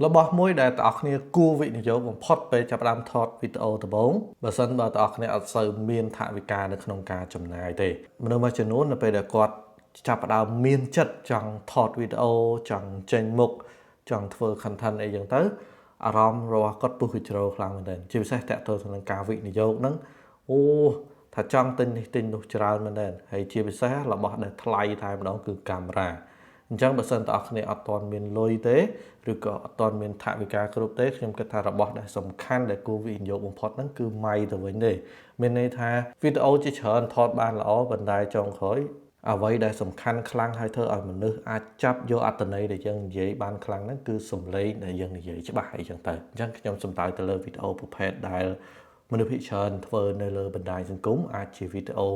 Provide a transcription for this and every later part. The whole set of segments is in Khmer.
របស់មួយដែលតើអ្នកគ្នាគួរវិនិយោគបំផុតពេលចាប់ផ្ដើមថតវីដេអូដំបូងបើសិនបើតើអ្នកគ្នាអត់សូវមានថវិកានៅក្នុងការចំណាយទេមនុស្សមួយចំនួននៅពេលដែលគាត់ចាប់ផ្ដើមមានចិត្តចង់ថតវីដេអូចង់ចេញមុខចង់ធ្វើ content អីចឹងទៅអារម្មណ៍របស់គាត់ពុះជ្រោខ្លាំងមែនទែនជាពិសេសតើតើទៅនឹងការវិនិយោគហ្នឹងអូថាចង់ទិញនេះទិញនោះច្រើនមែនទែនហើយជាពិសេសរបស់ដែលថ្លៃតែម្ដងគឺកាមេរ៉ាអញ្ចឹងបើសិនតើអ្នកគ្នាអត់ទាន់មានលុយទេឬក៏អត់ទាន់មានថវិកាគ្រប់ទេខ្ញុំគិតថារបស់ដែលសំខាន់ដែលគួរវិនិយោគបំផុតហ្នឹងគឺម៉ៃទៅវិញទេមានន័យថាវីដេអូជាច្រើនថតបានល្អប៉ុន្តែចុងក្រោយអ្វីដែលសំខាន់ខ្លាំងហើយធ្វើឲ្យមនុស្សអាចចាប់យកអត្ថន័យដែលយើងនិយាយបានខ្លាំងហ្នឹងគឺសំឡេងដែលយើងនិយាយច្បាស់អីចឹងទៅអញ្ចឹងខ្ញុំសំដៅទៅលើវីដេអូប្រភេទដែលមនុស្សភាគច្រើនធ្វើនៅលើបណ្ដាញសង្គមអាចជាវីដេអូ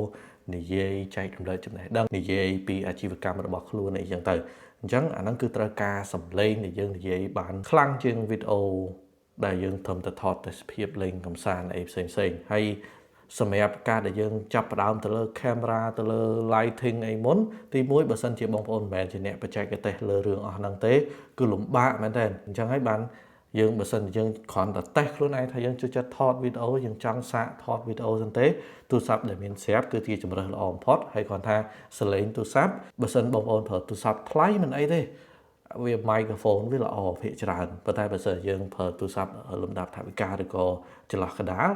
និយាយចែករំលែកចំណេះដឹងនិយាយពីអាជីវកម្មរបស់ខ្លួនអីចឹងទៅអញ្ចឹងអាហ្នឹងគឺត្រូវការសំឡេងដែលយើងនិយាយបានខ្លាំងជាងវីដេអូដែលយើងត្រឹមតែថតទេសភាពលេងកម្សាន្តអីផ្សេងៗហើយសម្រាប់ការដែលយើងចាប់ផ្ដើមទៅលើ camera ទៅលើ lighting អីមុនទីមួយបើសិនជាបងប្អូនមិនមែនជាអ្នកបច្ចេកទេសលើរឿងអស់ហ្នឹងទេគឺលំបាកមែនទែនអញ្ចឹងហើយបានយើងបើសិនជាយើងគ្រាន់តែតេស្តខ្លួនឯងថាយើងចូលចិត្តថតវីដេអូយើងចង់សាកថតវីដេអូហ្នឹងទេទូរស័ព្ទដែលមានស្រាប់គឺជាជម្រើសល្អបំផុតហើយគ្រាន់ថាសលេងទូរស័ព្ទបើសិនបងប្អូនប្រើទូរស័ព្ទថ្លៃមិនអីទេវា microphone វាល្អភាគច្រើនប៉ុន្តែបើសិនយើងប្រើទូរស័ព្ទលំដាប់ថវិកាឬក៏ចន្លោះកណ្ដាល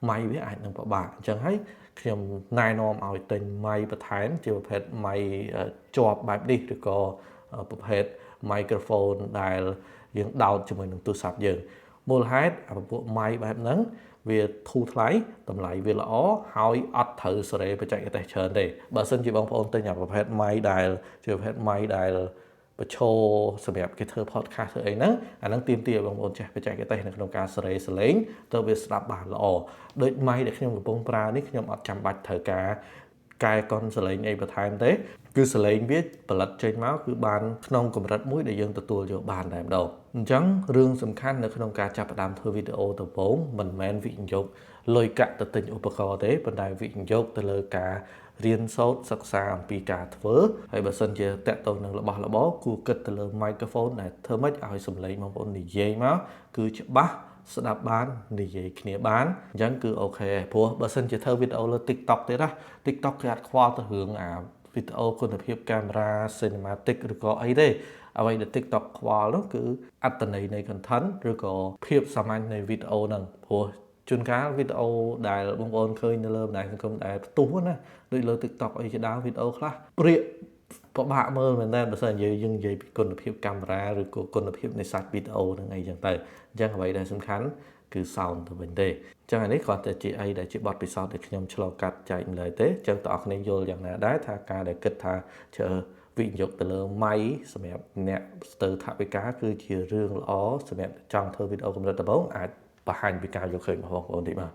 ម៉ៃវាអាចនឹងពិបាកអញ្ចឹងហើយខ្ញុំណែនាំឲ្យទិញម៉ៃបន្ថែមជាប្រភេទម៉ៃជាប់បែបនេះឬក៏ប្រភេទ microphone ដែលយើងដោតជាមួយនឹងទូរស័ព្ទយើងមូលហេតុពួកម៉ៃបែបហ្នឹងវាធូរថ្លៃតម្លៃវាល្អហើយអត់ត្រូវសេរីបច្ចេកទេសច្រើនទេបើសិនជាបងប្អូនទិញប្រភេទម៉ៃដែលជាប្រភេទម៉ៃដែលបញ្ឈរសម្រាប់គេធ្វើ podcast ធ្វើអីហ្នឹងអាហ្នឹងទាមទារបងប្អូនចេះបច្ចេកទេសនៅក្នុងការសេរីសលេងទៅវាស្ដាប់បានល្អដូចម៉ៃដែលខ្ញុំកំពុងប្រើនេះខ្ញុំអត់ចាំបាច់ត្រូវការកែកុនសលេងអីបន្ថែមទេគឺសលេងវាផលិតចេញមកគឺបានក្នុងកម្រិតមួយដែលយើងទទួលយកបានតែម្ដងអញ្ចឹងរឿងសំខាន់នៅក្នុងការចាប់ផ្ដើមធ្វើវីដេអូដំបូងមិនមែនវិនិយោគលុយកាក់ទៅទិញឧបករណ៍ទេប៉ុន្តែវិនិយោគទៅលើការរៀនសូត្រសិក្សាអំពីការធ្វើហើយបើសិនជាតាក់ទងនឹងរបស់របរគួរគិតទៅលើ microphone ដែលធ្វើម៉េចឲ្យសំឡេងបងប្អូននិយាយមកគឺច្បាស់ស្ដាប់បាននិយាយគ្នាបានអញ្ចឹងគឺអូខេព្រោះបើសិនជាធ្វើវីដេអូលើ TikTok ទៀតណា TikTok គេអត់ខ្វល់ទៅរឿងវីដេអូគុណភាពកាមេរ៉ា cinematic ឬក៏អីទេអ្វីដែល TikTok ខ្វល់នោះគឺអត្ថន័យនៃ content ឬក៏ភាពសាមញ្ញនៃវីដេអូហ្នឹងព្រោះជួនកាលវីដេអូដែលបងប្អូនឃើញនៅលើបណ្ដាញសង្គមដែលផ្ទុះណាដូចលើ TikTok អីជាដើមវីដេអូខ្លះព្រាកពិបាកមើលមែនតើបើសិនយើងនិយាយពីគុណភាពកាមេរ៉ាឬក៏គុណភាពនៃសាច់វីដេអូហ្នឹងអីចឹងទៅអញ្ចឹងអ្វីដែលសំខាន់គឺ sound ទៅវិញទេអញ្ចឹងអានេះគ្រាន់តែជាអីដែលជាបទពិសោធន៍ដែលខ្ញុំឆ្លងកាត់ចែកម្លែកទេអញ្ចឹងតើអ្នកគ្នាយល់យ៉ាងណាដែរថាការដែលគិតថាជឿវិនិយោគទៅលើម៉ៃសម្រាប់អ្នកស្ទើរថវិកាគឺជារឿងល្អសម្រាប់ចង់ធ្វើវីដេអូកម្រិតដំបូងអាចបង្ហាញពីការយល់ឃើញរបស់បងប្អូនតិចបាទ